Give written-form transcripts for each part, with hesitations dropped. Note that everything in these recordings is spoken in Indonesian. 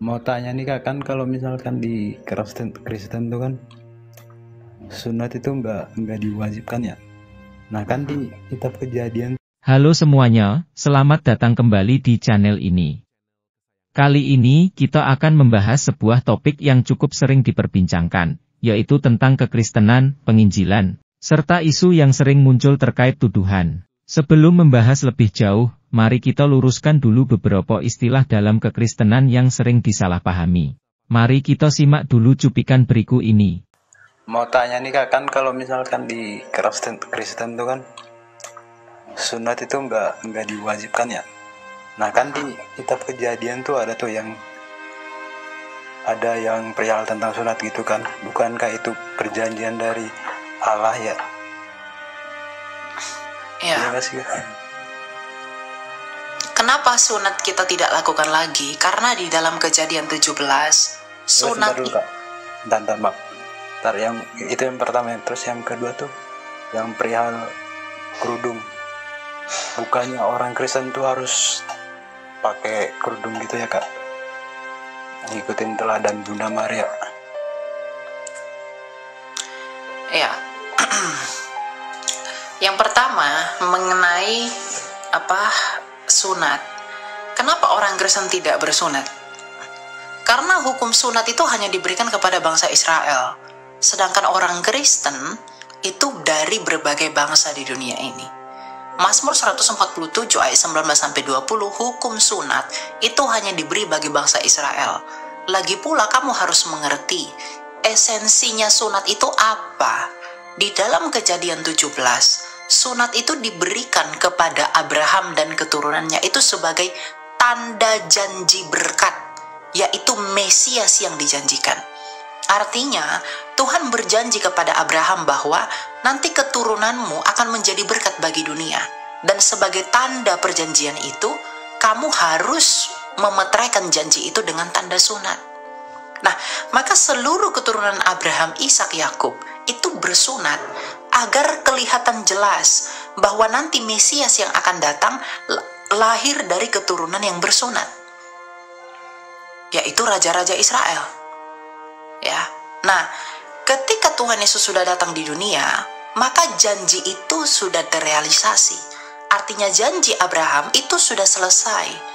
Mau tanya nih kak, kan kalau misalkan di Kristen tuh kan sunat itu nggak diwajibkan ya. Nah kan di kitab Kejadian. Halo semuanya, selamat datang kembali di channel ini. Kali ini kita akan membahas sebuah topik yang cukup sering diperbincangkan, yaitu tentang kekristenan, penginjilan, serta isu yang sering muncul terkait tuduhan. Sebelum membahas lebih jauh, mari kita luruskan dulu beberapa istilah dalam kekristenan yang sering disalahpahami. Mari kita simak dulu cuplikan berikut ini. Mau tanya nih kak, kan kalau misalkan di Kristen tuh kan sunat itu nggak diwajibkan ya. Nah kan di kitab Kejadian tuh ada tuh yang perihal tentang sunat gitu kan. Bukankah itu perjanjian dari Allah ya? Ya. Iya nggak sih? Kenapa sunat kita tidak lakukan lagi? Karena di dalam Kejadian 17 sunat dulu kak. Bentar, Mbak. Ntar itu yang pertama, terus yang kedua tuh yang perihal kerudung. Bukannya orang Kristen tuh harus pakai kerudung gitu ya kak? Ngikutin teladan Bunda Maria. Ya. Yang pertama mengenai sunat. Kenapa orang Kristen tidak bersunat? Karena hukum sunat itu hanya diberikan kepada bangsa Israel. Sedangkan orang Kristen itu dari berbagai bangsa di dunia ini. Mazmur 147 ayat 19-20, hukum sunat itu hanya diberi bagi bangsa Israel. Lagi pula kamu harus mengerti esensinya sunat itu apa. Di dalam Kejadian 17, sunat itu diberikan kepada Abraham dan keturunannya itu sebagai tanda janji berkat, yaitu Mesias yang dijanjikan. Artinya, Tuhan berjanji kepada Abraham bahwa nanti keturunanmu akan menjadi berkat bagi dunia. Dan sebagai tanda perjanjian itu, kamu harus memeteraikan janji itu dengan tanda sunat. Nah, maka seluruh keturunan Abraham, Ishak, Yakub itu bersunat agar kelihatan jelas bahwa nanti Mesias yang akan datang lahir dari keturunan yang bersunat, yaitu raja-raja Israel. Ya. Nah, ketika Tuhan Yesus sudah datang di dunia, maka janji itu sudah terrealisasi. Artinya janji Abraham itu sudah selesai.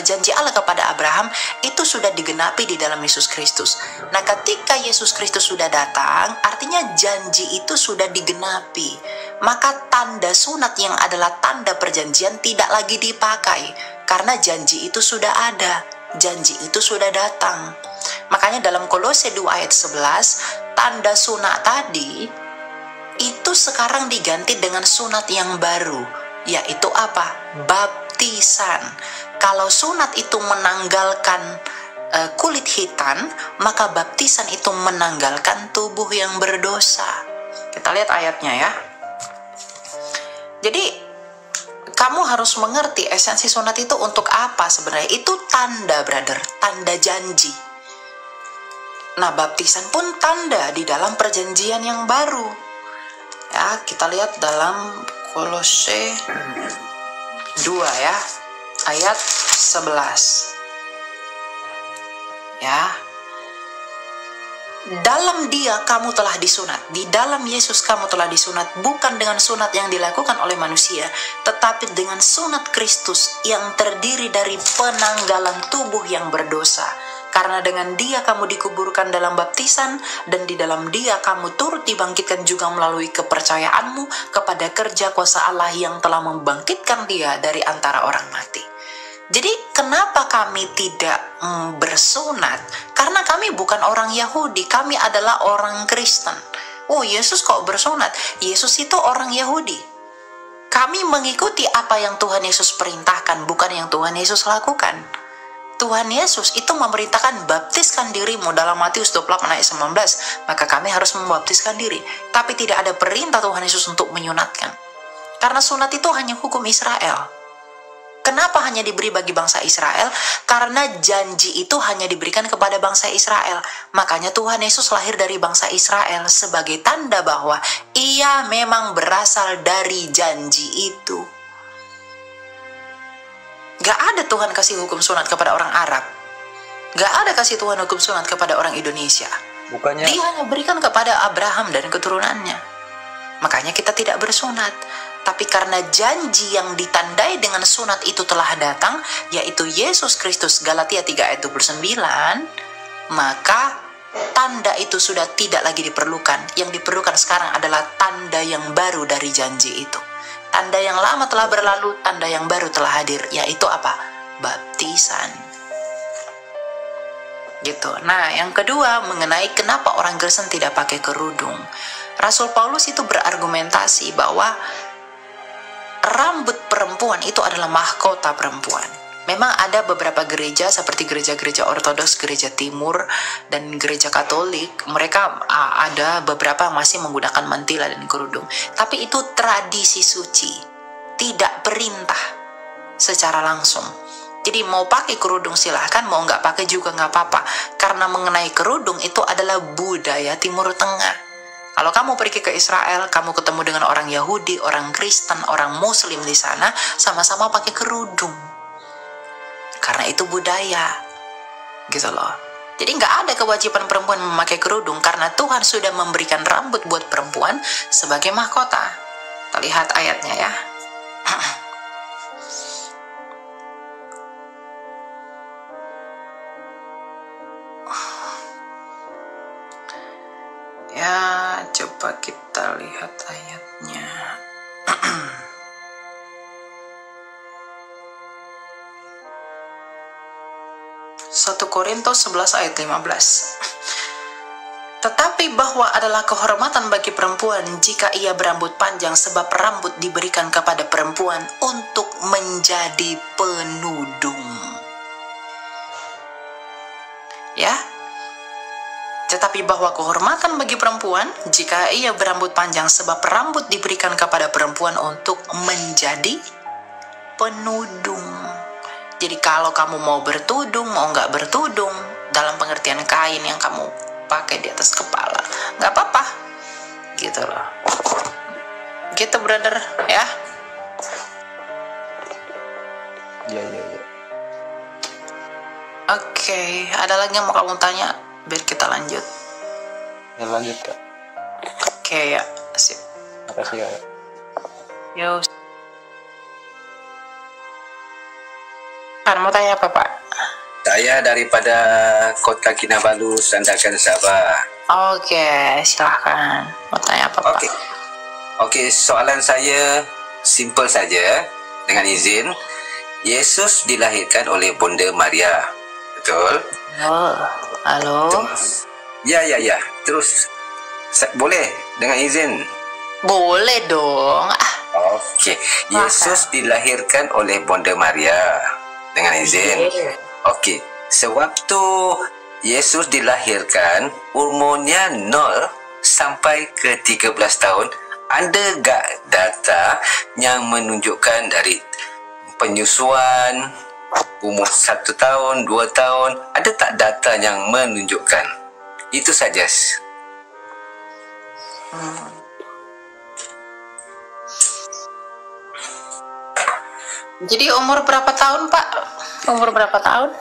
Janji Allah kepada Abraham itu sudah digenapi di dalam Yesus Kristus. Nah, ketika Yesus Kristus sudah datang, artinya janji itu sudah digenapi. Maka tanda sunat yang adalah tanda perjanjian tidak lagi dipakai, karena janji itu sudah ada, janji itu sudah datang. Makanya dalam Kolose 2 ayat 11, tanda sunat tadi itu sekarang diganti dengan sunat yang baru, yaitu apa? Baptisan. Kalau sunat itu menanggalkan kulit hitam, maka baptisan itu menanggalkan tubuh yang berdosa. Kita lihat ayatnya ya. Jadi kamu harus mengerti esensi sunat itu untuk apa sebenarnya. Itu tanda, brother, tanda janji. Nah, baptisan pun tanda di dalam perjanjian yang baru. Ya, kita lihat dalam Kolose 2 ya, ayat 11. Ya. Dalam Dia kamu telah disunat. Di dalam Yesus kamu telah disunat, bukan dengan sunat yang dilakukan oleh manusia, tetapi dengan sunat Kristus yang terdiri dari penanggalan tubuh yang berdosa. Karena dengan Dia kamu dikuburkan dalam baptisan, dan di dalam Dia kamu turut dibangkitkan juga melalui kepercayaanmu kepada kerja kuasa Allah yang telah membangkitkan Dia dari antara orang mati. Jadi kenapa kami tidak bersunat? Karena kami bukan orang Yahudi, kami adalah orang Kristen. Oh, Yesus kok bersunat? Yesus itu orang Yahudi. Kami mengikuti apa yang Tuhan Yesus perintahkan, bukan yang Tuhan Yesus lakukan. Tuhan Yesus itu memerintahkan baptiskan dirimu dalam Matius 28 ayat 19, maka kami harus membaptiskan diri. Tapi tidak ada perintah Tuhan Yesus untuk menyunatkan. Karena sunat itu hanya hukum Israel. Kenapa hanya diberi bagi bangsa Israel? Karena janji itu hanya diberikan kepada bangsa Israel. Makanya Tuhan Yesus lahir dari bangsa Israel sebagai tanda bahwa Ia memang berasal dari janji itu. Gak ada Tuhan kasih hukum sunat kepada orang Arab. kasih Tuhan hukum sunat kepada orang Indonesia? Bukannya Dia hanya berikan kepada Abraham dan keturunannya. Makanya kita tidak bersunat. Tapi karena janji yang ditandai dengan sunat itu telah datang, yaitu Yesus Kristus, Galatia 3 ayat 29, maka tanda itu sudah tidak lagi diperlukan. Yang diperlukan sekarang adalah tanda yang baru dari janji itu. Tanda yang lama telah berlalu, tanda yang baru telah hadir, yaitu apa? Baptisan. Gitu. Nah, yang kedua mengenai kenapa orang Kristen tidak pakai kerudung. Rasul Paulus itu berargumentasi bahwa rambut perempuan itu adalah mahkota perempuan. Memang ada beberapa gereja seperti gereja-gereja Ortodoks, gereja Timur, dan gereja Katolik. Mereka ada beberapa yang masih menggunakan mantila dan kerudung. Tapi itu tradisi suci, tidak perintah secara langsung. Jadi mau pakai kerudung silahkan, mau nggak pakai juga nggak apa-apa. Karena mengenai kerudung itu adalah budaya Timur Tengah. Kalau kamu pergi ke Israel, kamu ketemu dengan orang Yahudi, orang Kristen, orang Muslim di sana, sama-sama pakai kerudung. Karena itu budaya, gitu loh. Jadi nggak ada kewajiban perempuan memakai kerudung, karena Tuhan sudah memberikan rambut buat perempuan sebagai mahkota. Kita lihat ayatnya ya. Ya, coba kita lihat ayatnya. 1 Korintus 11 ayat 15. Tetapi bahwa adalah kehormatan bagi perempuan jika ia berambut panjang, sebab rambut diberikan kepada perempuan untuk menjadi penudung. Ya. Tetapi bahwa kehormatan bagi perempuan jika ia berambut panjang, sebab rambut diberikan kepada perempuan untuk menjadi penudung. Jadi kalau kamu mau bertudung, mau nggak bertudung, dalam pengertian kain yang kamu pakai di atas kepala, nggak apa-apa, gitu loh. Gitu brother, ya. ya. Oke, ada lagi yang mau kamu tanya? Biar kita lanjut. Ya lanjut Kak. Oke ya, sip. Makasih Kak. Yo. Kan mau tanya apa Pak? Saya daripada Kota Kinabalu, Sandakan, Sabah. Oke, silahkan. Mau tanya apa Pak? Oke, soalan saya simple saja, dengan izin. Yesus dilahirkan oleh Bunda Maria, betul? Oh, halo. Ya. Terus, boleh dengan izin? Boleh dong. Oke, Yesus dilahirkan oleh Bunda Maria, dengan izin. Oke, sewaktu Yesus dilahirkan, umurnya 0 sampai ke 13 tahun, ada gak data yang menunjukkan dari penyusuan, umur 1 tahun, 2 tahun, ada tak data yang menunjukkan? Itu saja. Jadi umur berapa tahun Pak? Umur berapa tahun?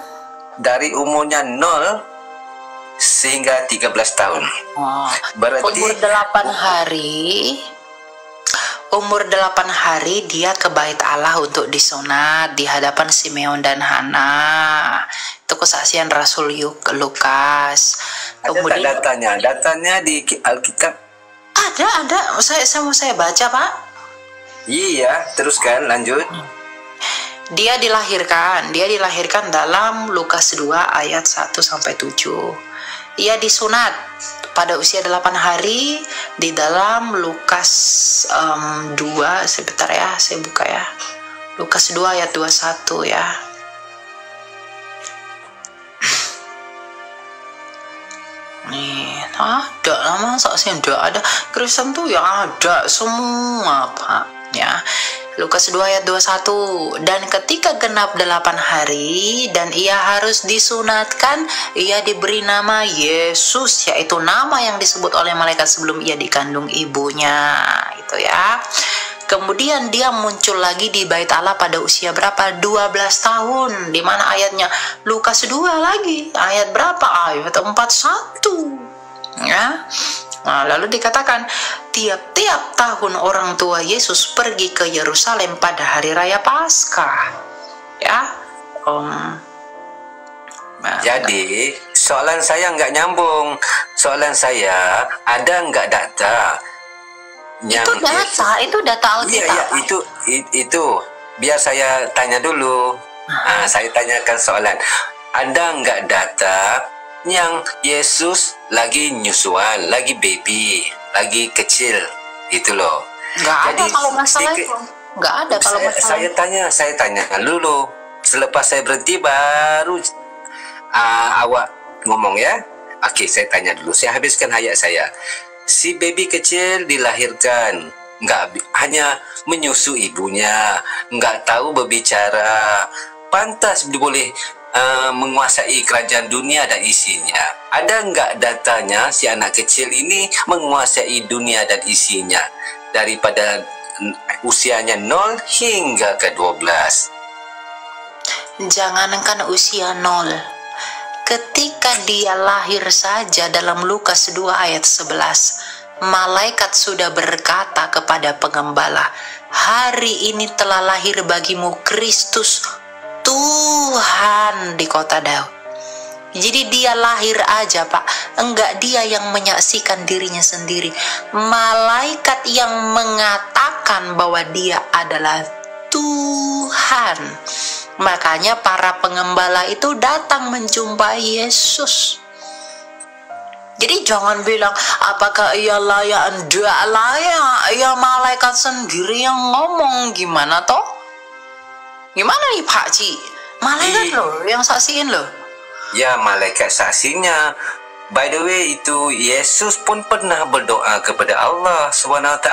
Dari umurnya 0 sehingga 13 tahun. Berarti umur 8 hari. Umur 8 hari dia ke Bait Allah untuk disunat di hadapan Simeon dan Hana. Itu kesaksian Rasul Lukas. Ada tak datanya? Datanya di Alkitab? Ada. Saya baca Pak. Iya, teruskan, lanjut. Dia dilahirkan dalam Lukas 2 ayat 1 sampai 7. Ia disunat pada usia 8 hari di dalam Lukas 2, sebentar ya, saya buka ya. Lukas 2 ayat 21 ya. Nih, ada lah, masa sih enggak ada? Kristen tuh ya ada semua Pak, ya. Lukas 2 ayat 21. Dan ketika genap 8 hari dan ia harus disunatkan, ia diberi nama Yesus, yaitu nama yang disebut oleh malaikat sebelum ia dikandung ibunya, gitu ya. Kemudian dia muncul lagi di Bait Allah pada usia berapa? 12 tahun. Di mana ayatnya? Lukas 2 lagi. Ayat berapa? Ayat 41. Ya. Nah, lalu dikatakan tiap-tiap tahun orang tua Yesus pergi ke Yerusalem pada hari raya Paskah. Ya. Jadi soalan saya nggak nyambung. Soalan saya, ada nggak data yang itu data Alkitab. Iya, itu biar saya tanya dulu. Saya tanyakan soalan, ada nggak data yang Yesus lagi nyusuan, lagi baby, lagi kecil, gitu loh. Nggak ada kalau masalah itu. Nggak ada kalau masalah. Saya tanya dulu. Selepas saya berhenti baru awak ngomong ya. Oke, saya tanya dulu. Saya habiskan ayat saya. Si baby kecil dilahirkan, nggak hanya menyusu ibunya, nggak tahu berbicara, pantas boleh menguasai kerajaan dunia dan isinya. Ada nggak datanya si anak kecil ini menguasai dunia dan isinya daripada usianya 0 hingga ke 12? Jangankan usia 0, ketika dia lahir saja dalam Lukas 2 ayat 11, malaikat sudah berkata kepada pengembala, hari ini telah lahir bagimu Kristus Tuhan di kota Daud. Jadi dia lahir aja Pak, enggak dia yang menyaksikan dirinya sendiri. Malaikat yang mengatakan bahwa dia adalah Tuhan. Makanya para pengembala itu datang menjumpai Yesus. Jadi jangan bilang apakah ia layak, enggak layak. Ya malaikat sendiri yang ngomong, gimana toh? Gimana nih Pak Ci? Malaikat loh yang saksiin loh. Ya, malaikat saksinya. By the way, itu Yesus pun pernah berdoa kepada Allah SWT.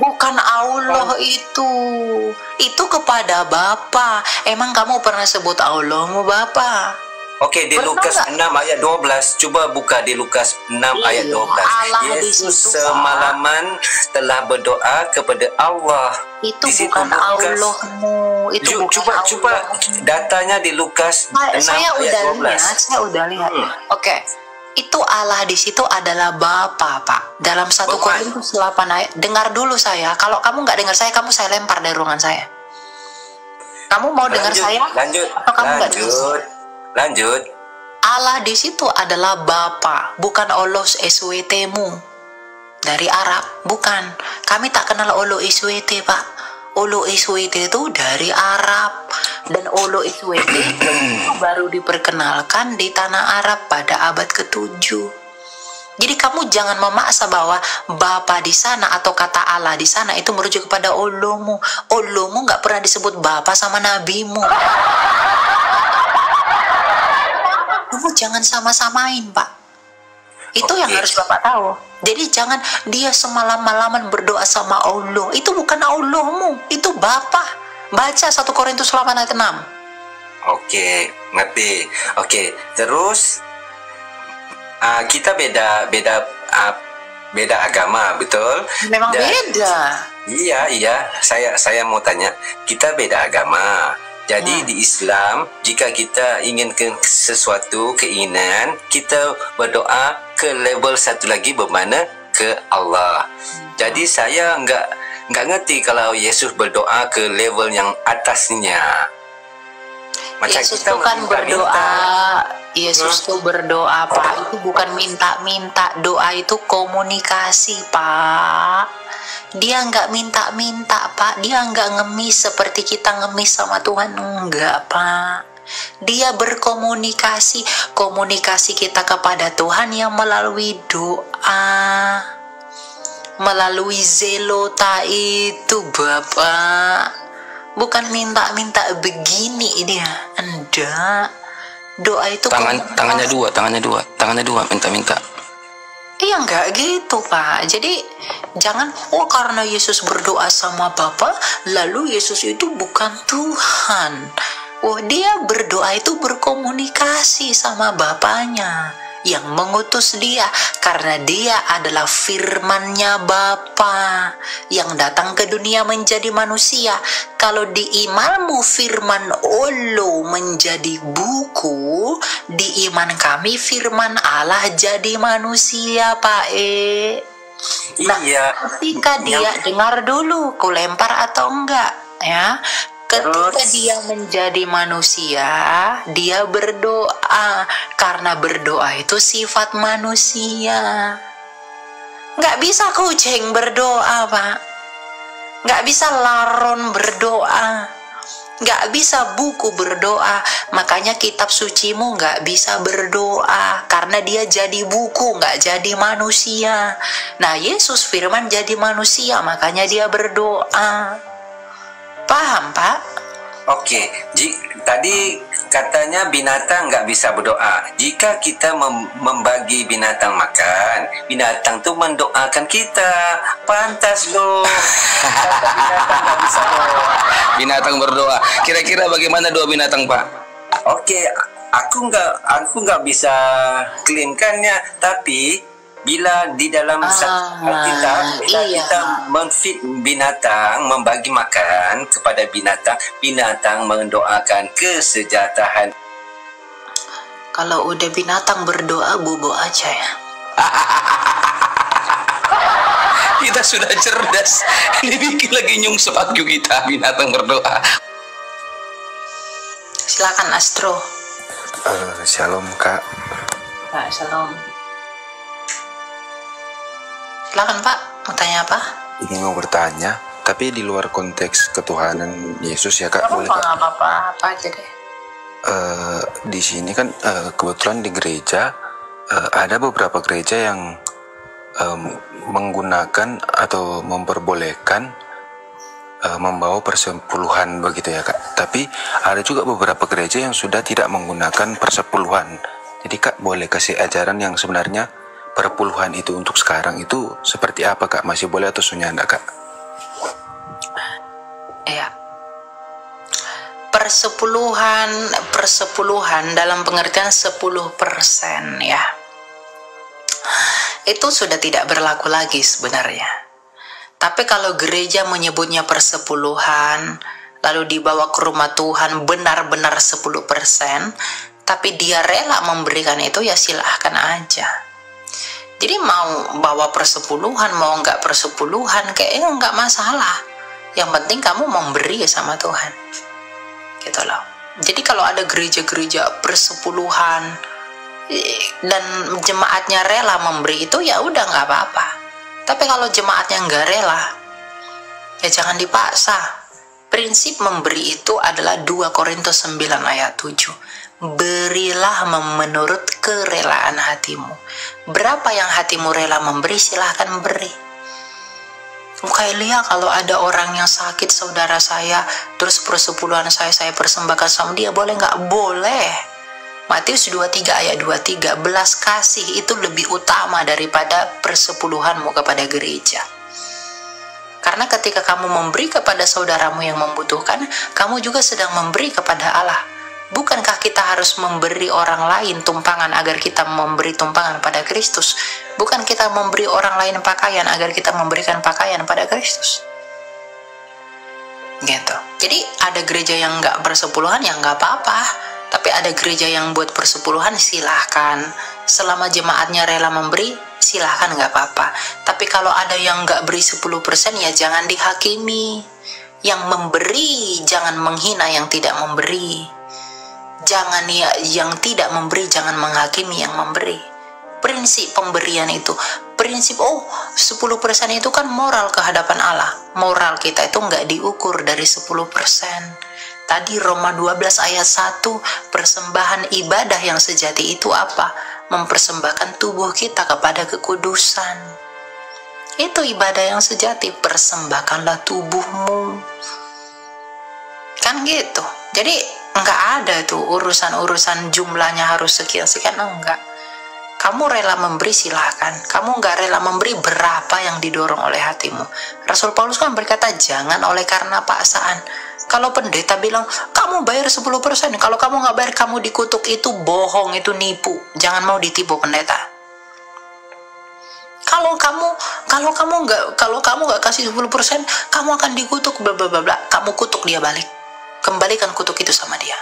Bukan Allah itu kepada Bapa. Emang kamu pernah sebut Allahmu Bapa? Oke, di Lukas 6 ayat 12. Coba buka di Lukas 6 ayat 12. Yesus semalaman telah berdoa kepada Allah. Itu bukan Allahmu. Itu coba datanya di Lukas 6 ayat 12. Saya udah lihat. Oke. Itu Allah di situ adalah Bapa, Pak. Dalam 1 Korintus 8 ayat. Dengar dulu saya. Kalau kamu nggak dengar saya lempar dari ruangan saya. Kamu mau dengar saya? Lanjut. Allah di situ adalah Bapa, bukan Olos SWT-mu dari Arab, bukan. Kami tak kenal Olo SWT, Pak. Olo SWT itu dari Arab, dan Olo SWT baru diperkenalkan di tanah Arab pada abad ke-7. Jadi kamu jangan memaksa bahwa Bapa di sana atau kata Allah di sana itu merujuk kepada Olomu. Olomu nggak pernah disebut Bapa sama nabimu. Kamu jangan sama-samain, Pak. Itu yang harus Bapak tahu. Jadi jangan dia semalam-malaman berdoa sama Allah. Itu bukan Allahmu, itu Bapa. Baca 1 Korintus 8 ayat 6. Oke, ngerti. Oke, terus kita beda agama, betul? Memang beda. Iya. Saya mau tanya, kita beda agama. Jadi di Islam, jika kita inginkan sesuatu keinginan, kita berdoa ke level satu lagi, bermana ke Allah. Jadi saya nggak ngerti kalau Yesus berdoa ke level yang atasnya. Macam Yesus kita itu kan berdoa. Yesus tuh berdoa, Pak. Itu bukan minta-minta. Doa itu komunikasi, Pak. Dia nggak minta-minta, Pak. Dia nggak ngemis seperti kita ngemis sama Tuhan. Enggak, Pak. Dia berkomunikasi. Komunikasi kita kepada Tuhan yang melalui doa, melalui zelota itu, Bapak. Bukan minta-minta begini dia. Enggak. Doa itu tangannya dua minta-minta. Iya, enggak gitu, Pak. Jadi jangan karena Yesus berdoa sama Bapa lalu Yesus itu bukan Tuhan. Dia berdoa itu berkomunikasi sama Bapanya. yang mengutus dia, karena dia adalah firman-Nya Bapa yang datang ke dunia menjadi manusia. Kalau di imanmu firman Allah menjadi buku, di iman kami firman Allah jadi manusia, Pak Nah, Iya. ketika dia dengar dulu, ku lempar atau enggak, ya. Ketika dia menjadi manusia, dia berdoa, karena berdoa itu sifat manusia. Nggak bisa kucing berdoa, Pak. Nggak bisa laron berdoa. Nggak bisa buku berdoa. Makanya kitab sucimu nggak bisa berdoa, karena dia jadi buku, nggak jadi manusia. Nah, Yesus firman jadi manusia, makanya dia berdoa. Paham, Pak? Oke, tadi katanya binatang nggak bisa berdoa. Jika kita membagi binatang makan, binatang tuh mendoakan kita. Pantas loh. Kata binatang nggak bisa doa. Binatang berdoa. Kira-kira bagaimana doa binatang, Pak? Oke, aku nggak bisa klaimkannya, tapi bila di dalam Alkitab, bila kita menfeed binatang, membagi makan kepada binatang, binatang mendoakan kesejahteraan. Kalau udah binatang berdoa, bobo aja ya. Kita sudah cerdas. Ini bikin lagi nyungsep aku kita, binatang berdoa. Silakan Astro. Shalom Kak. Pak, shalom. Silakan Pak, mau tanya apa? Ini mau bertanya, tapi di luar konteks ketuhanan Yesus ya Kak, boleh Kak? Nggak apa-apa, apa aja deh. Di sini kan kebetulan di gereja ada beberapa gereja yang menggunakan atau memperbolehkan membawa persepuluhan begitu ya Kak. Tapi ada juga beberapa gereja yang sudah tidak menggunakan persepuluhan. Jadi Kak, boleh kasih ajaran yang sebenarnya perpuluhan itu untuk sekarang itu seperti apa Kak? Masih boleh atau sunnah Kak? Ya. Persepuluhan dalam pengertian 10% ya. Itu sudah tidak berlaku lagi sebenarnya. Tapi kalau gereja menyebutnya persepuluhan, lalu dibawa ke rumah Tuhan benar-benar 10%, tapi dia rela memberikan itu, ya silahkan aja. Jadi mau bawa persepuluhan, mau nggak persepuluhan, kayaknya nggak masalah. Yang penting kamu memberi sama Tuhan. Gitu loh. Jadi kalau ada gereja-gereja persepuluhan dan jemaatnya rela memberi itu, ya udah nggak apa-apa. Tapi kalau jemaatnya nggak rela, ya jangan dipaksa. Prinsip memberi itu adalah 2 Korintus 9 ayat 7. Berilah menurut kerelaan hatimu. Berapa yang hatimu rela memberi, silahkan beri. Elia, kalau ada orang yang sakit, saudara saya, terus persepuluhan saya persembahkan sama dia, boleh nggak? Boleh. Matius 23 ayat 23, belas kasih itu lebih utama daripada persepuluhanmu kepada gereja. Karena ketika kamu memberi kepada saudaramu yang membutuhkan, kamu juga sedang memberi kepada Allah. Bukankah kita harus memberi orang lain tumpangan agar kita memberi tumpangan pada Kristus? Bukan kita memberi orang lain pakaian agar kita memberikan pakaian pada Kristus? Gitu. Jadi ada gereja yang nggak persepuluhan, ya nggak apa-apa. Tapi ada gereja yang buat persepuluhan, silahkan. Selama jemaatnya rela memberi, silahkan, nggak apa-apa. Tapi kalau ada yang nggak beri 10%, ya jangan dihakimi. Yang memberi jangan menghina yang tidak memberi. Jangan yang tidak memberi, jangan menghakimi yang memberi. Prinsip pemberian itu, prinsip 10% itu kan moral ke hadapan Allah. Moral kita itu nggak diukur dari 10%. Tadi Roma 12 ayat 1, persembahan ibadah yang sejati itu apa? Mempersembahkan tubuh kita kepada kekudusan. Itu ibadah yang sejati, persembahkanlah tubuhmu. Kan gitu. Jadi nggak ada tuh urusan-urusan jumlahnya harus sekian-sekian, enggak. Kamu rela memberi, silahkan. Kamu nggak rela memberi, berapa yang didorong oleh hatimu. Rasul Paulus kan berkata, jangan oleh karena paksaan, Kalau pendeta bilang, kamu bayar 10%, kalau kamu nggak bayar kamu dikutuk, itu bohong, itu nipu. Jangan mau ditipu pendeta. Kalau kamu nggak kasih 10%, kamu akan dikutuk, bla bla bla bla. Kamu kutuk dia balik. Kembalikan kutuk itu sama dia.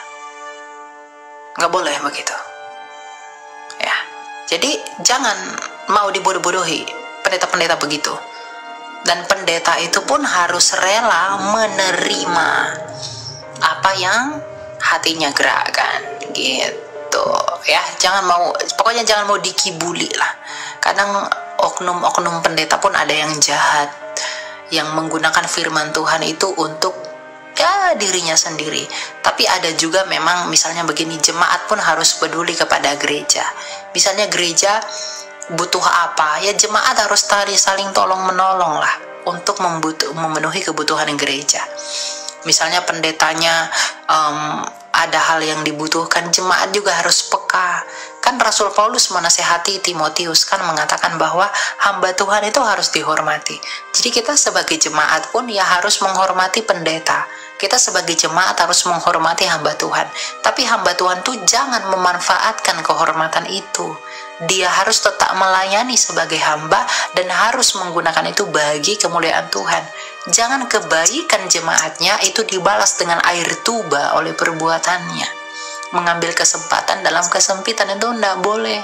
Nggak boleh begitu. Ya. Jadi jangan mau dibodoh-bodohi pendeta-pendeta begitu. Dan pendeta itu pun harus rela menerima apa yang hatinya gerakkan, gitu ya. Pokoknya jangan mau dikibuli lah. Kadang oknum-oknum pendeta pun ada yang jahat, yang menggunakan firman Tuhan itu untuk ya dirinya sendiri. Tapi ada juga memang misalnya begini, jemaat pun harus peduli kepada gereja. Misalnya gereja butuh apa, ya jemaat harus saling tolong menolong lah untuk memenuhi kebutuhan gereja. Misalnya pendetanya ada hal yang dibutuhkan, jemaat juga harus peka. Kan Rasul Paulus menasehati Timotius kan mengatakan bahwa hamba Tuhan itu harus dihormati. Jadi kita sebagai jemaat pun ya harus menghormati pendeta. Kita sebagai jemaat harus menghormati hamba Tuhan. Tapi hamba Tuhan tuh jangan memanfaatkan kehormatan itu. Dia harus tetap melayani sebagai hamba dan harus menggunakan itu bagi kemuliaan Tuhan. Jangan kebaikan jemaatnya itu dibalas dengan air tuba oleh perbuatannya. Mengambil kesempatan dalam kesempitan itu tidak boleh.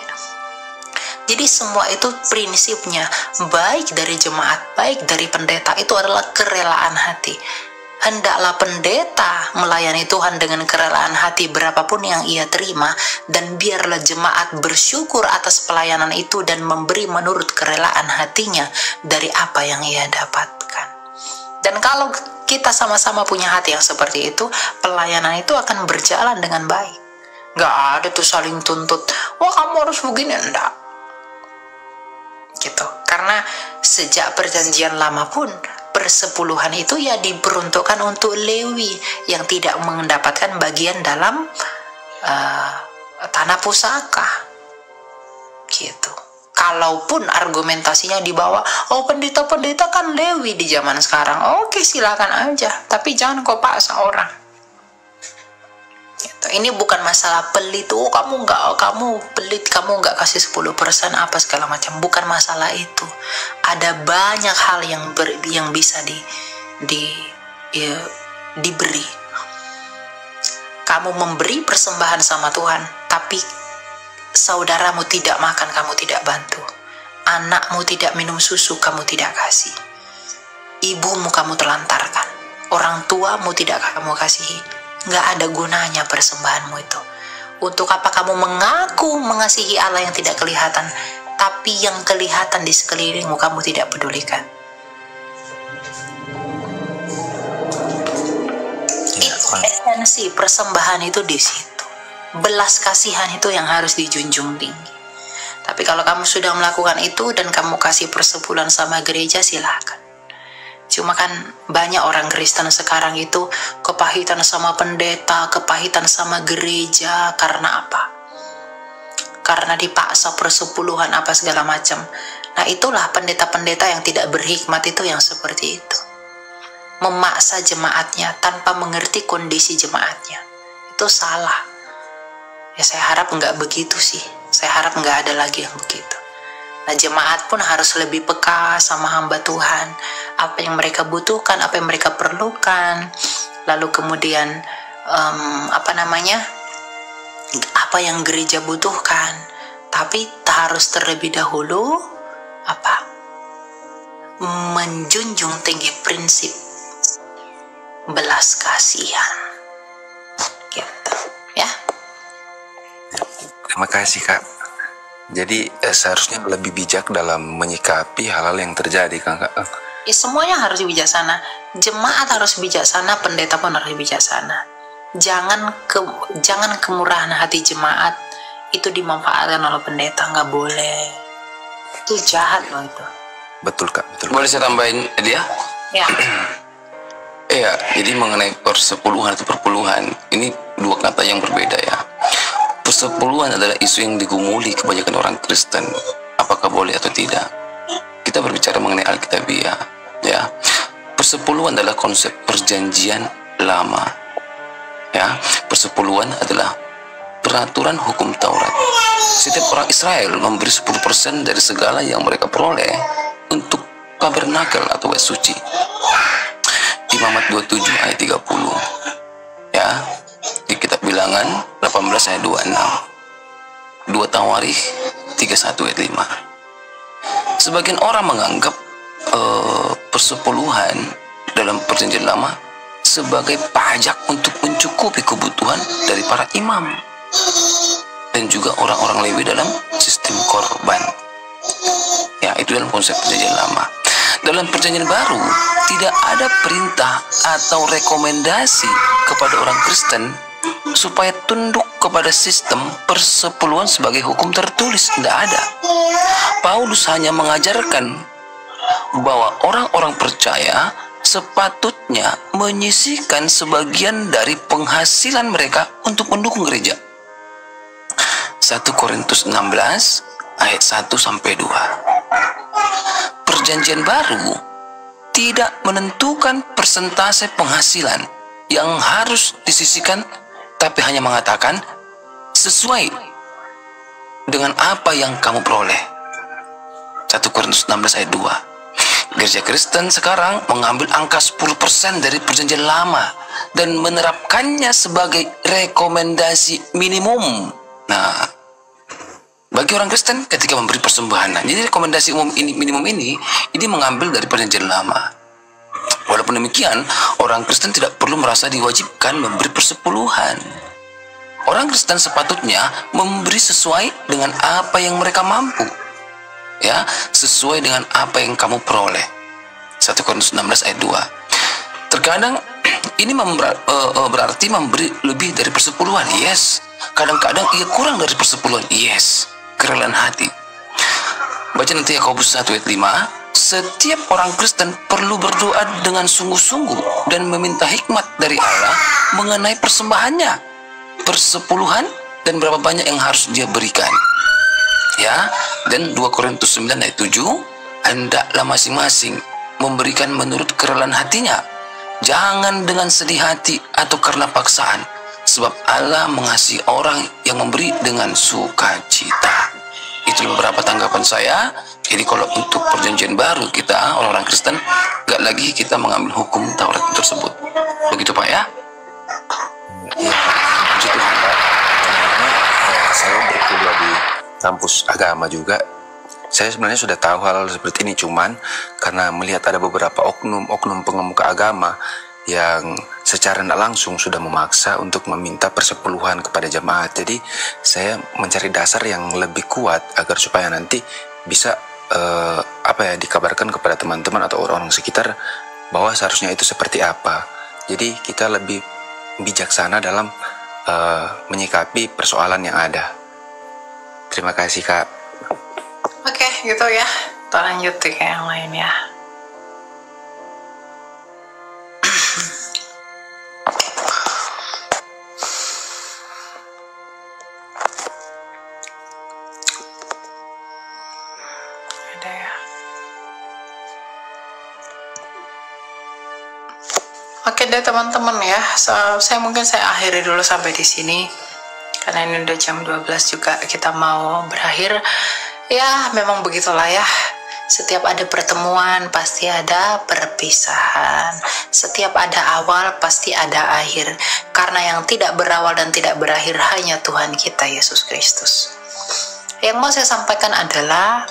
Jadi semua itu prinsipnya, baik dari jemaat, baik dari pendeta, itu adalah kerelaan hati. Hendaklah pendeta melayani Tuhan dengan kerelaan hati berapapun yang ia terima, dan biarlah jemaat bersyukur atas pelayanan itu dan memberi menurut kerelaan hatinya dari apa yang ia dapatkan. Dan kalau kita sama-sama punya hati yang seperti itu, pelayanan itu akan berjalan dengan baik. Gak ada tuh saling tuntut, wah kamu harus begini, enggak gitu. Karena sejak perjanjian lama pun persepuluhan itu ya diperuntukkan untuk Lewi yang tidak mendapatkan bagian dalam tanah pusaka gitu. Kalaupun argumentasinya dibawa, oh pendeta-pendeta kan Lewi di zaman sekarang, oke silakan aja, tapi jangan kau paksa orang gitu. Ini bukan masalah pelit, oh kamu pelit, kamu nggak kasih 10% apa segala macam, bukan masalah itu. Ada banyak hal yang bisa diberi. Kamu memberi persembahan sama Tuhan, tapi saudaramu tidak makan, kamu tidak bantu. Anakmu tidak minum susu, kamu tidak kasih. Ibumu kamu telantarkan. Orang tuamu tidak kamu kasihi. Nggak ada gunanya persembahanmu itu. Untuk apa kamu mengaku mengasihi Allah yang tidak kelihatan, tapi yang kelihatan di sekelilingmu kamu tidak pedulikan? Esensi persembahan itu di situ. Belas kasihan itu yang harus dijunjung tinggi. Tapi kalau kamu sudah melakukan itu dan kamu kasih persepuluhan sama gereja, silakan. Cuma kan banyak orang Kristen sekarang itu kepahitan sama pendeta, kepahitan sama gereja. Karena apa? Karena dipaksa persepuluhan apa segala macam. Nah itulah pendeta-pendeta yang tidak berhikmat itu yang seperti itu. Memaksa jemaatnya tanpa mengerti kondisi jemaatnya. Itu salah. Ya saya harap enggak begitu sih. Saya harap enggak ada lagi yang begitu. Nah jemaat pun harus lebih peka sama hamba Tuhan. Apa yang mereka butuhkan, apa yang mereka perlukan. Lalu kemudian apa yang gereja butuhkan. Tapi harus terlebih dahulu menjunjung tinggi prinsip belas kasihan. Gitu ya. Terima kasih Kak. Jadi seharusnya lebih bijak dalam menyikapi hal-hal yang terjadi kan Kak? Ya, semuanya harus bijaksana. Jemaat harus bijaksana, pendeta pun harus bijaksana. Jangan kemurahan hati jemaat itu dimanfaatkan oleh pendeta, nggak boleh. Itu jahat loh itu. Betul Kak, betul. Boleh saya tambahin dia? Ya. Iya, jadi mengenai persepuluhan atau perpuluhan, ini dua kata yang berbeda ya. Persepuluhan adalah isu yang digumuli kebanyakan orang Kristen. Apakah boleh atau tidak? Kita berbicara mengenai Alkitabiah, ya. Persepuluhan adalah konsep perjanjian Lama. Ya, persepuluhan adalah peraturan hukum Taurat. Setiap orang Israel memberi 10% dari segala yang mereka peroleh untuk tabernakel atau wet suci. Imamat 27 ayat 30. Ya, di kitab Bilangan 18 ayat 26. 2 Tawarikh 31 ayat 5. Sebagian orang menganggap persepuluhan dalam perjanjian lama sebagai pajak untuk mencukupi kebutuhan dari para imam dan juga orang-orang Lewi dalam sistem korban. Ya, itu dalam konsep perjanjian lama. Dalam perjanjian baru tidak ada perintah atau rekomendasi kepada orang Kristen supaya tunduk kepada sistem persepuluhan sebagai hukum tertulis. Tidak ada. Paulus hanya mengajarkan bahwa orang-orang percaya sepatutnya menyisihkan sebagian dari penghasilan mereka untuk mendukung gereja. 1 Korintus 16 ayat 1-2. Perjanjian baru tidak menentukan persentase penghasilan yang harus disisihkan, tapi hanya mengatakan sesuai dengan apa yang kamu peroleh. 1 Korintus 16 ayat 2. Gereja Kristen sekarang mengambil angka 10% dari perjanjian lama dan menerapkannya sebagai rekomendasi minimum. Nah, bagi orang Kristen ketika memberi persembahan, jadi rekomendasi umum ini, minimum ini mengambil dari perjanjian lama. Walaupun demikian, orang Kristen tidak perlu merasa diwajibkan memberi persepuluhan. Orang Kristen sepatutnya memberi sesuai dengan apa yang mereka mampu. Ya, sesuai dengan apa yang kamu peroleh. 1 Korintus 16 ayat 2. Terkadang ini berarti memberi lebih dari persepuluhan. Yes. Kadang-kadang ia kurang dari persepuluhan. Yes. Kerelaan hati. Baca nanti Yakobus 1 ayat 5. Setiap orang Kristen perlu berdoa dengan sungguh-sungguh dan meminta hikmat dari Allah mengenai persembahannya, persepuluhan, dan berapa banyak yang harus dia berikan. Ya, dan 2 Korintus 9 ayat 7, hendaklah masing-masing memberikan menurut kerelaan hatinya, jangan dengan sedih hati atau karena paksaan, sebab Allah mengasihi orang yang memberi dengan sukacita. Itu beberapa tanggapan saya. Jadi kalau untuk perjanjian baru kita, orang-orang Kristen, gak lagi kita mengambil hukum Taurat tersebut. Begitu Pak ya? Ya, puji Tuhan Pak. Saya berkuliah di kampus agama juga. Saya sebenarnya sudah tahu hal seperti ini, cuman karena melihat ada beberapa oknum pengemuka agama yang secara tidak langsung sudah memaksa untuk meminta persepuluhan kepada jemaat. Jadi saya mencari dasar yang lebih kuat agar supaya nanti bisa dikabarkan kepada teman-teman atau orang-orang sekitar bahwa seharusnya itu seperti apa. Jadi kita lebih bijaksana dalam menyikapi persoalan yang ada. Terima kasih Kak. Oke, gitu ya. Kita lanjut ke yang lain ya. Ada ya. Oke deh teman-teman ya. Saya akhiri dulu sampai di sini. Karena ini udah jam 12 juga, kita mau berakhir. Ya, memang begitulah ya. Setiap ada pertemuan, pasti ada perpisahan. Setiap ada awal, pasti ada akhir. Karena yang tidak berawal dan tidak berakhir hanya Tuhan kita, Yesus Kristus. Yang mau saya sampaikan adalah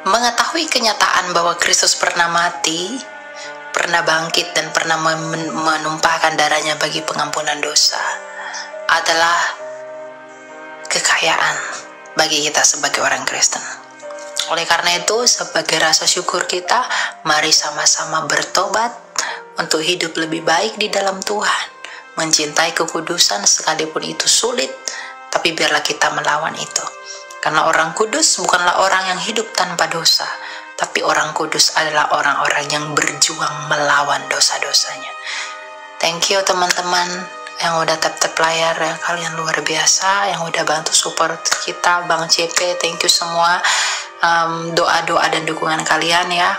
mengetahui kenyataan bahwa Kristus pernah mati, pernah bangkit, dan pernah menumpahkan darahnya bagi pengampunan dosa adalah kekayaan bagi kita sebagai orang Kristen. Oleh karena itu, sebagai rasa syukur kita, mari sama-sama bertobat untuk hidup lebih baik di dalam Tuhan, mencintai kekudusan sekalipun itu sulit, tapi biarlah kita melawan itu. Karena orang kudus bukanlah orang yang hidup tanpa dosa, tapi orang kudus adalah orang-orang yang berjuang melawan dosa-dosanya. Thank you teman-teman yang udah tap-tap layar, yang kalian luar biasa, yang udah bantu support kita, Bang CP, thank you semua. Doa-doa dan dukungan kalian ya.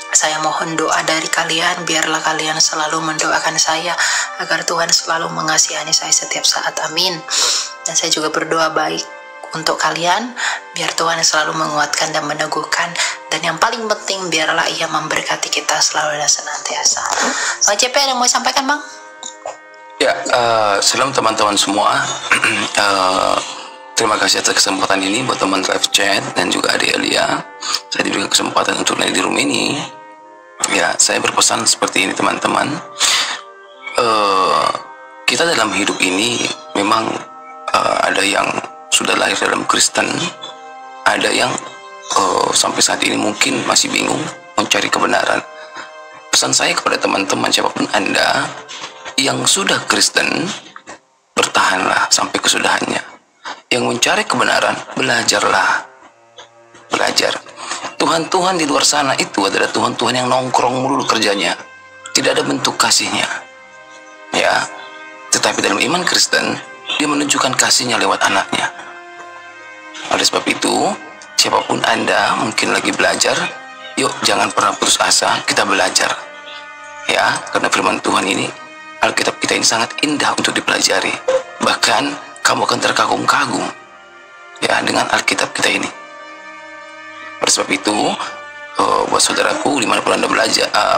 Saya mohon doa dari kalian, biarlah kalian selalu mendoakan saya agar Tuhan selalu mengasihani saya setiap saat. Amin. Dan saya juga berdoa baik untuk kalian, biar Tuhan selalu menguatkan dan meneguhkan. Dan yang paling penting, biarlah Ia memberkati kita selalu dan senantiasa. Bang CP, ada yang mau sampaikan, Bang? Ya, salam teman-teman semua. Terima kasih atas kesempatan ini buat teman live chat dan juga adik Elia. Saya diberi kesempatan untuk naik di room ini. Ya, saya berpesan seperti ini teman-teman. Kita dalam hidup ini memang ada yang sudah lahir dalam Kristen, ada yang sampai saat ini mungkin masih bingung mencari kebenaran. Pesan saya kepada teman-teman siapapun Anda yang sudah Kristen, bertahanlah sampai kesudahannya. Yang mencari kebenaran, belajarlah. Belajar. Tuhan-Tuhan di luar sana itu adalah Tuhan-Tuhan yang nongkrong melulu kerjanya. Tidak ada bentuk kasihnya. Ya. Tetapi dalam iman Kristen, Dia menunjukkan kasihnya lewat anaknya. Oleh sebab itu, siapapun Anda mungkin lagi belajar, yuk jangan pernah putus asa, kita belajar. Ya, karena firman Tuhan ini, Alkitab kita ini sangat indah untuk dipelajari. Bahkan kamu akan terkagum-kagum ya dengan Alkitab kita ini. Oleh sebab itu, buat saudaraku dimanapun Anda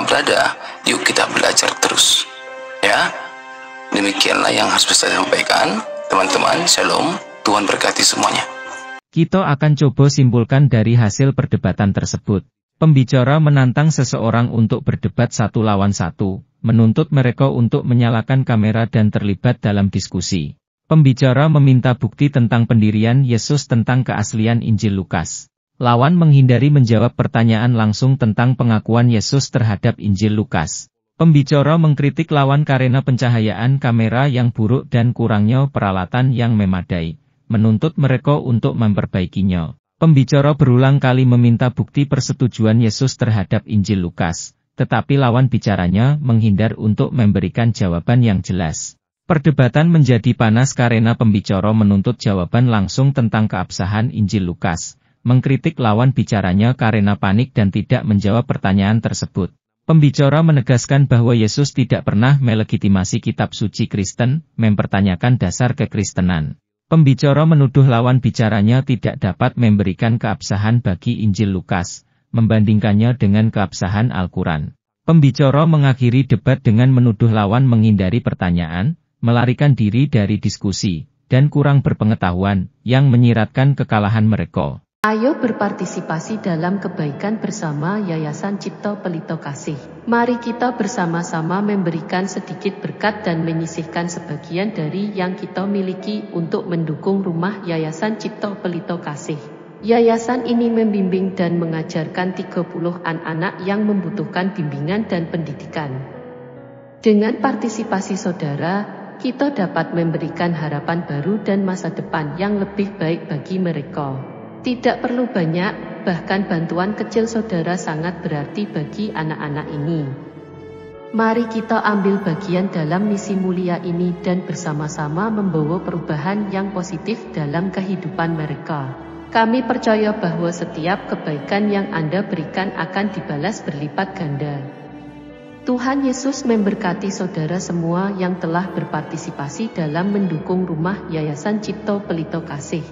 berada, yuk kita belajar terus. Ya, demikianlah yang harus saya sampaikan. Teman-teman, shalom. Tuhan berkati semuanya. Kita akan coba simpulkan dari hasil perdebatan tersebut. Pembicara menantang seseorang untuk berdebat 1 lawan 1, menuntut mereka untuk menyalakan kamera dan terlibat dalam diskusi. Pembicara meminta bukti tentang pendirian Yesus tentang keaslian Injil Lukas. Lawan menghindari menjawab pertanyaan langsung tentang pengakuan Yesus terhadap Injil Lukas. Pembicara mengkritik lawan karena pencahayaan kamera yang buruk dan kurangnya peralatan yang memadai, menuntut mereka untuk memperbaikinya. Pembicara berulang kali meminta bukti persetujuan Yesus terhadap Injil Lukas, tetapi lawan bicaranya menghindar untuk memberikan jawaban yang jelas. Perdebatan menjadi panas karena pembicara menuntut jawaban langsung tentang keabsahan Injil Lukas, mengkritik lawan bicaranya karena panik dan tidak menjawab pertanyaan tersebut. Pembicara menegaskan bahwa Yesus tidak pernah melegitimasi kitab suci Kristen, mempertanyakan dasar kekristenan. Pembicara menuduh lawan bicaranya tidak dapat memberikan keabsahan bagi Injil Lukas, membandingkannya dengan keabsahan Al-Quran. Pembicara mengakhiri debat dengan menuduh lawan menghindari pertanyaan, melarikan diri dari diskusi, dan kurang berpengetahuan, yang menyiratkan kekalahan mereka. Ayo berpartisipasi dalam kebaikan bersama Yayasan Cipto Pelito Kasih. Mari kita bersama-sama memberikan sedikit berkat dan menyisihkan sebagian dari yang kita miliki untuk mendukung rumah Yayasan Cipto Pelito Kasih. Yayasan ini membimbing dan mengajarkan 30 anak-anak yang membutuhkan bimbingan dan pendidikan. Dengan partisipasi saudara, kita dapat memberikan harapan baru dan masa depan yang lebih baik bagi mereka. Tidak perlu banyak, bahkan bantuan kecil saudara sangat berarti bagi anak-anak ini. Mari kita ambil bagian dalam misi mulia ini dan bersama-sama membawa perubahan yang positif dalam kehidupan mereka. Kami percaya bahwa setiap kebaikan yang Anda berikan akan dibalas berlipat ganda. Tuhan Yesus memberkati saudara semua yang telah berpartisipasi dalam mendukung rumah Yayasan Cipto Pelito Kasih.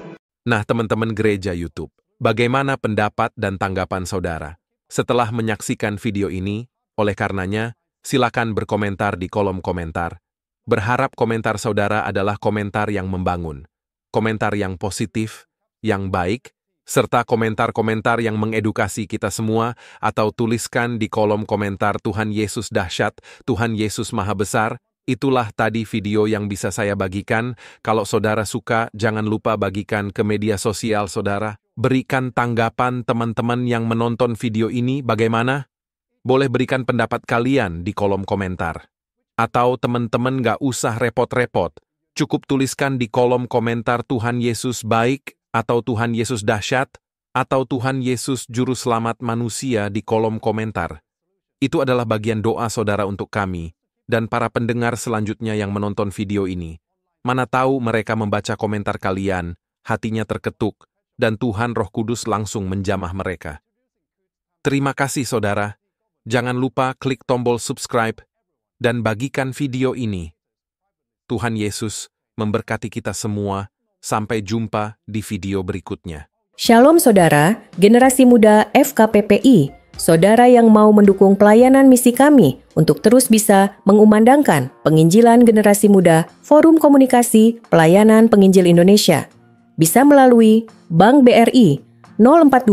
Nah teman-teman gereja YouTube, bagaimana pendapat dan tanggapan saudara? Setelah menyaksikan video ini, oleh karenanya, silakan berkomentar di kolom komentar. Berharap komentar saudara adalah komentar yang membangun, komentar yang positif, yang baik, serta komentar-komentar yang mengedukasi kita semua, atau tuliskan di kolom komentar Tuhan Yesus dahsyat, Tuhan Yesus maha besar. Itulah tadi video yang bisa saya bagikan. Kalau saudara suka, jangan lupa bagikan ke media sosial saudara. Berikan tanggapan teman-teman yang menonton video ini bagaimana? Boleh berikan pendapat kalian di kolom komentar. Atau teman-teman gak usah repot-repot, cukup tuliskan di kolom komentar Tuhan Yesus baik, atau Tuhan Yesus dahsyat, atau Tuhan Yesus juru selamat manusia di kolom komentar. Itu adalah bagian doa saudara untuk kami, dan para pendengar selanjutnya yang menonton video ini. Mana tahu mereka membaca komentar kalian, hatinya terketuk, dan Tuhan Roh Kudus langsung menjamah mereka. Terima kasih saudara. Jangan lupa klik tombol subscribe dan bagikan video ini. Tuhan Yesus memberkati kita semua. Sampai jumpa di video berikutnya. Shalom saudara, generasi muda FKPPI, saudara yang mau mendukung pelayanan misi kami untuk terus bisa mengumandangkan penginjilan generasi muda Forum Komunikasi Pelayanan Penginjil Indonesia. Bisa melalui Bank BRI 042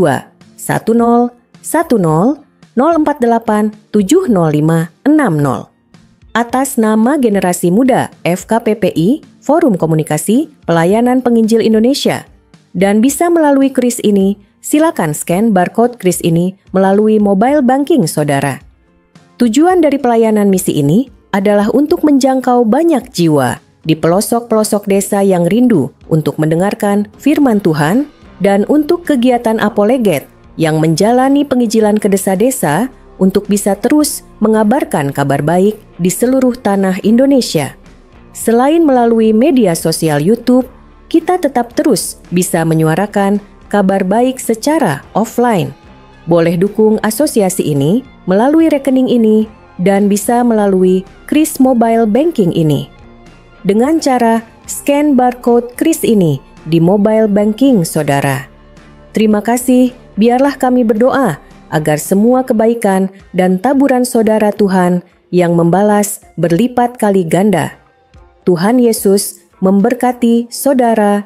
10 10 048 705 60. Atas nama generasi muda FKPPI, Forum Komunikasi Pelayanan Penginjil Indonesia, dan bisa melalui kris ini, silakan scan barcode kris ini melalui mobile banking saudara. Tujuan dari pelayanan misi ini adalah untuk menjangkau banyak jiwa di pelosok-pelosok desa yang rindu untuk mendengarkan firman Tuhan dan untuk kegiatan apoleget yang menjalani penginjilan ke desa-desa untuk bisa terus mengabarkan kabar baik di seluruh tanah Indonesia. Selain melalui media sosial YouTube, kita tetap terus bisa menyuarakan kabar baik secara offline. Boleh dukung asosiasi ini melalui rekening ini dan bisa melalui kris mobile banking ini. Dengan cara scan barcode kris ini di mobile banking saudara. Terima kasih, biarlah kami berdoa agar semua kebaikan dan taburan saudara Tuhan yang membalas berlipat kali ganda. Tuhan Yesus memberkati saudara